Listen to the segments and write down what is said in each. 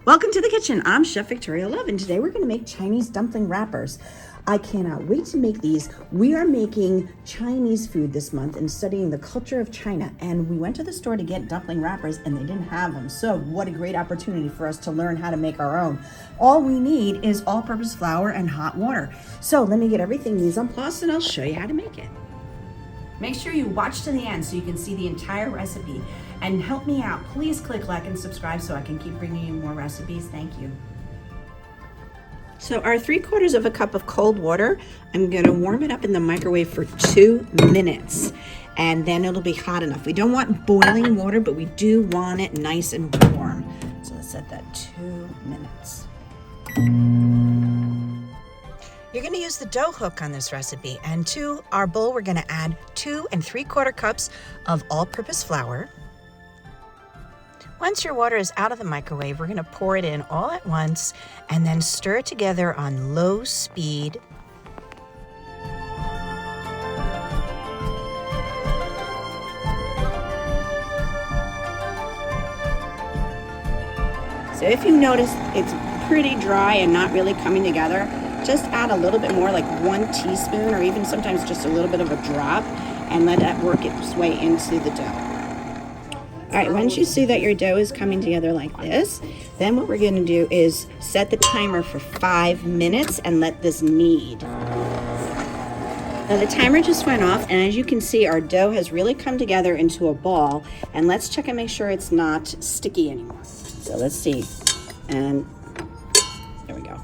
Welcome to the kitchen. I'm Chef Victoria Love, and today we're going to make Chinese dumpling wrappers. I cannot wait to make these. We are making Chinese food this month and studying the culture of China, and we went to the store to get dumpling wrappers and they didn't have them. So what a great opportunity for us to learn how to make our own. All we need is all-purpose flour and hot water. So let me get everything mise en place and I'll show you how to make it. Make sure you watch to the end so you can see the entire recipe. And help me out. Please click like and subscribe so I can keep bringing you more recipes. Thank you. So our 3/4 of a cup of cold water, I'm going to warm it up in the microwave for 2 minutes. And then it'll be hot enough. We don't want boiling water, but we do want it nice and warm. So let's set that 2 minutes. You're going to use the dough hook on this recipe. And to our bowl, we're going to add 2 3/4 cups of all-purpose flour. Once your water is out of the microwave, we're going to pour it in all at once and then stir it together on low speed. So if you notice it's pretty dry and not really coming together, just add a little bit more, like 1 teaspoon or even sometimes just a little bit of a drop, and let that work its way into the dough. All right, once you see that your dough is coming together like this, then what we're gonna do is set the timer for 5 minutes and let this knead. Now the timer just went off, and as you can see, our dough has really come together into a ball, and let's check and make sure it's not sticky anymore. So let's see, and there we go.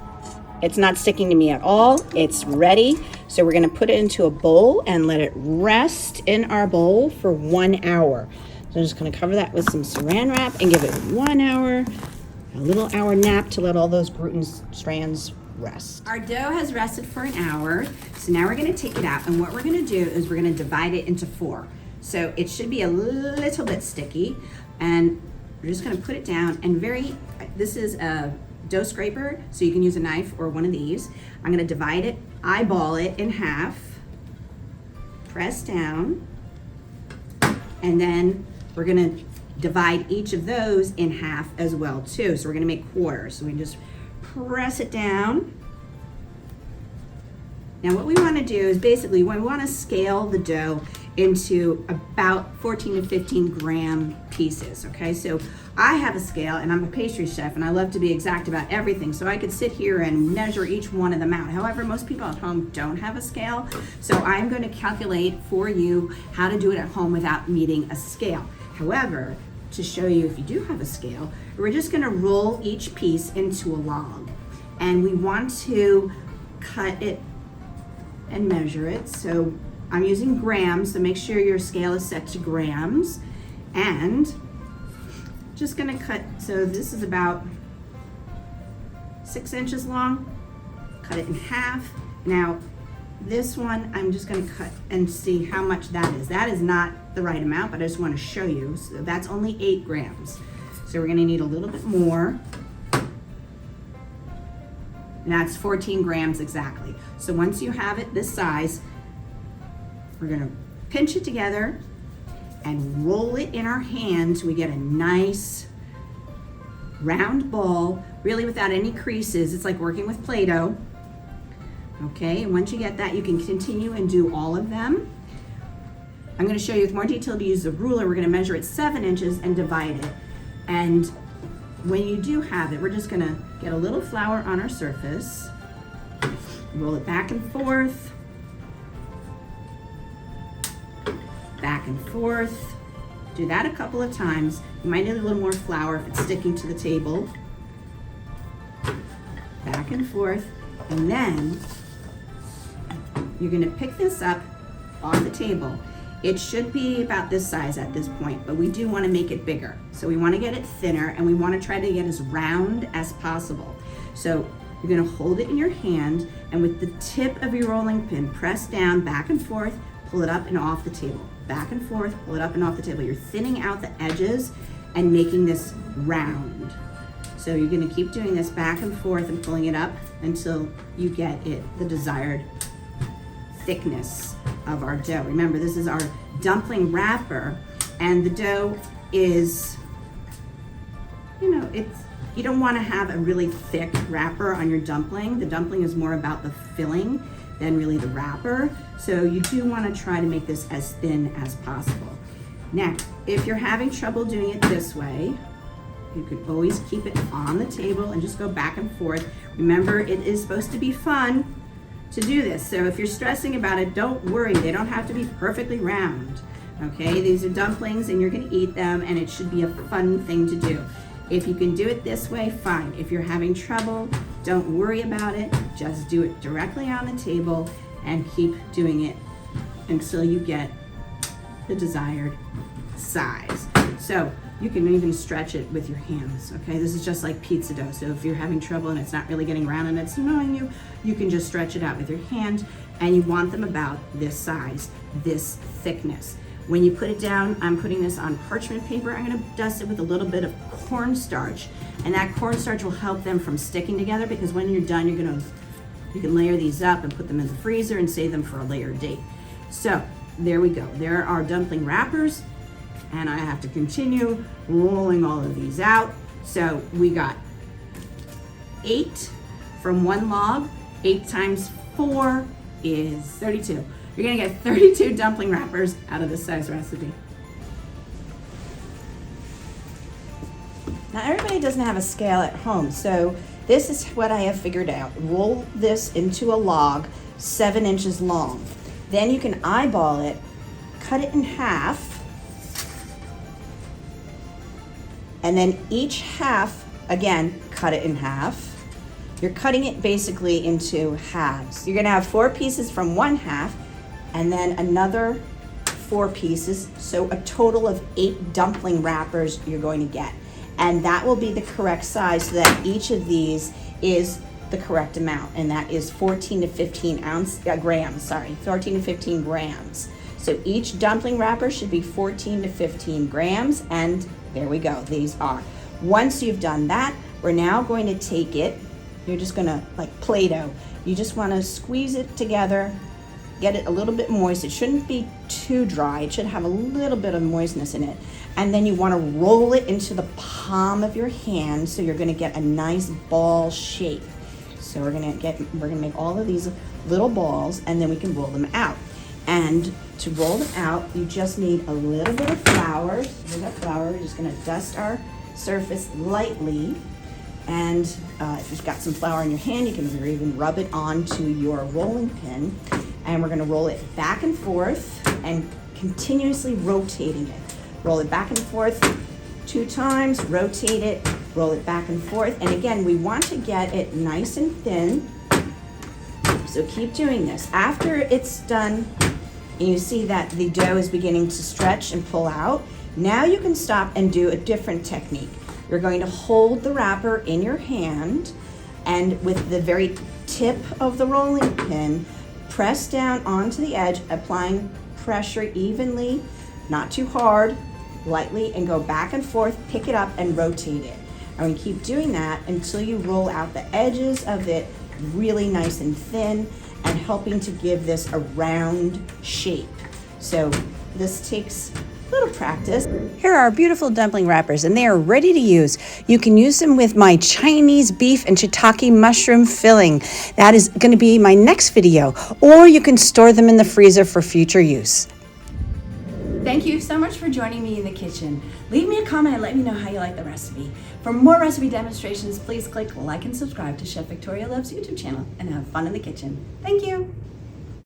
It's not sticking to me at all. It's ready. So we're gonna put it into a bowl and let it rest in our bowl for 1 hour. So I'm just gonna cover that with some saran wrap and give it 1 hour, a little hour nap to let all those gluten strands rest. Our dough has rested for an hour. So now we're gonna take it out, and what we're gonna do is we're gonna divide it into 4. So it should be a little bit sticky, and we're just gonna put it down and this is a dough scraper, so you can use a knife or one of these. I'm gonna divide it, eyeball it in half, press down, and then we're gonna divide each of those in half as well too. So we're gonna make quarters. So we just press it down. Now what we wanna do is basically we wanna scale the dough into about 14 to 15 gram pieces, okay? So I have a scale, and I'm a pastry chef, and I love to be exact about everything, so I could sit here and measure each one of them out. However, most people at home don't have a scale, so I'm going to calculate for you how to do it at home without needing a scale. However, to show you if you do have a scale, we're just going to roll each piece into a log, and we want to cut it and measure it. So I'm using grams, so make sure your scale is set to grams, and just gonna cut, so this is about 6 inches long, cut it in half. Now this one I'm just gonna cut and see how much that is. That is not the right amount, but I just wanna show you. So that's only 8 grams. So we're gonna need a little bit more. And that's 14 grams exactly. So once you have it this size, we're gonna pinch it together and roll it in our hand so we get a nice round ball, really without any creases. It's like working with Play-Doh. Okay, and once you get that, you can continue and do all of them. I'm gonna show you with more detail to use the ruler. We're gonna measure it 7 inches and divide it. And when you do have it, we're just gonna get a little flour on our surface, roll it back and forth, back and forth. Do that a couple of times. You might need a little more flour if it's sticking to the table. Back and forth. And then you're gonna pick this up off the table. It should be about this size at this point, but we do wanna make it bigger. So we wanna get it thinner, and we wanna try to get as round as possible. So you're gonna hold it in your hand, and with the tip of your rolling pin, press down, back and forth, pull it up and off the table. Back and forth, pull it up and off the table. You're thinning out the edges and making this round. So you're gonna keep doing this back and forth and pulling it up until you get it the desired thickness of our dough. Remember, this is our dumpling wrapper, and the dough is you know, you don't want to have a really thick wrapper on your dumpling. The dumpling is more about the filling than really the wrapper. So you do want to try to make this as thin as possible. Now, if you're having trouble doing it this way, you could always keep it on the table and just go back and forth. Remember, it is supposed to be fun to do this. So if you're stressing about it, don't worry. They don't have to be perfectly round. Okay, these are dumplings and you're gonna eat them, and it should be a fun thing to do. If you can do it this way, fine. If you're having trouble, don't worry about it. Just do it directly on the table and keep doing it until you get the desired size. So you can even stretch it with your hands, okay? This is just like pizza dough. So if you're having trouble and it's not really getting round and it's annoying you, you can just stretch it out with your hand, and you want them about this size, this thickness. When you put it down, I'm putting this on parchment paper. I'm gonna dust it with a little bit of cornstarch, and that cornstarch will help them from sticking together, because when you're done, you can layer these up and put them in the freezer and save them for a later date. So there we go. There are dumpling wrappers, and I have to continue rolling all of these out. So we got 8 from one log. 8 times 4 is 32. You're gonna get 32 dumpling wrappers out of this size recipe. Now everybody doesn't have a scale at home, so this is what I have figured out. Roll this into a log 7 inches long. Then you can eyeball it, cut it in half, and then each half, again, cut it in half. You're cutting it basically into halves. You're gonna have 4 pieces from one half, and then another 4 pieces, so a total of 8 dumpling wrappers you're going to get. And that will be the correct size, so that each of these is the correct amount, and that is 14 to 15 grams, 14 to 15 grams. So each dumpling wrapper should be 14 to 15 grams, and there we go, these are. Once you've done that, we're now going to take it, you're just gonna, like Play-Doh, you just wanna squeeze it together, get it a little bit moist. It shouldn't be too dry. It should have a little bit of moistness in it. And then you want to roll it into the palm of your hand, so you're going to get a nice ball shape. So we're going to make all of these little balls, and then we can roll them out. And to roll them out, you just need a little bit of flour. Here's our flour. We're just going to dust our surface lightly. And if you've got some flour in your hand, you can even rub it onto your rolling pin. And we're gonna roll it back and forth and continuously rotating it. Roll it back and forth 2 times, rotate it, roll it back and forth. And again, we want to get it nice and thin. So keep doing this. After it's done, and you see that the dough is beginning to stretch and pull out, now you can stop and do a different technique. You're going to hold the wrapper in your hand, and with the very tip of the rolling pin, press down onto the edge, applying pressure evenly, not too hard, lightly, and go back and forth, pick it up and rotate it. And we keep doing that until you roll out the edges of it really nice and thin, and helping to give this a round shape. So this takes a little practice. Here are our beautiful dumpling wrappers, and they are ready to use. You can use them with my Chinese beef and shiitake mushroom filling. That is going to be my next video, or you can store them in the freezer for future use. Thank you so much for joining me in the kitchen. Leave me a comment and let me know how you like the recipe. For more recipe demonstrations, please click like and subscribe to Chef Victoria Loves YouTube channel, and have fun in the kitchen. Thank you.